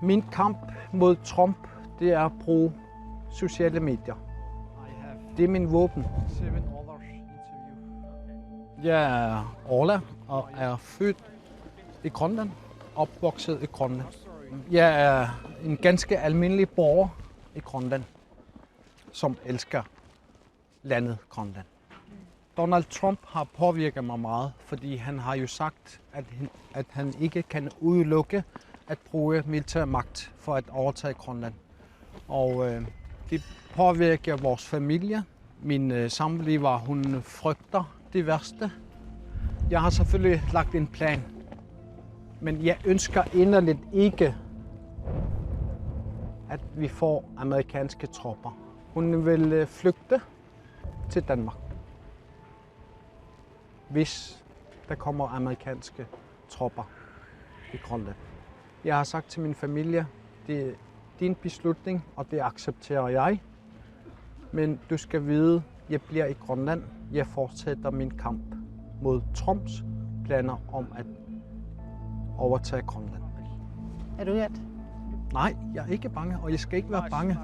Min kamp mod Trump, det er at bruge sociale medier. Det er min våben. Jeg er Orla og er født i Grønland, opvokset i Grønland. Jeg er en ganske almindelig borger i Grønland, som elsker landet Grønland. Donald Trump har påvirket mig meget, fordi han har jo sagt, at han ikke kan udelukke at bruge militær magt for at overtage Grønland. Og det påvirker vores familie. Min samlever, hun frygter det værste. Jeg har selvfølgelig lagt en plan, men jeg ønsker inderligt ikke, at vi får amerikanske tropper. Hun vil flygte til Danmark, hvis der kommer amerikanske tropper i Grønland. Jeg har sagt til min familie, det er din beslutning, og det accepterer jeg. Men du skal vide, jeg bliver i Grønland. Jeg fortsætter min kamp mod Trumps planer om at overtage Grønland. Er du ret? Nej, jeg er ikke bange, og jeg skal ikke være bange.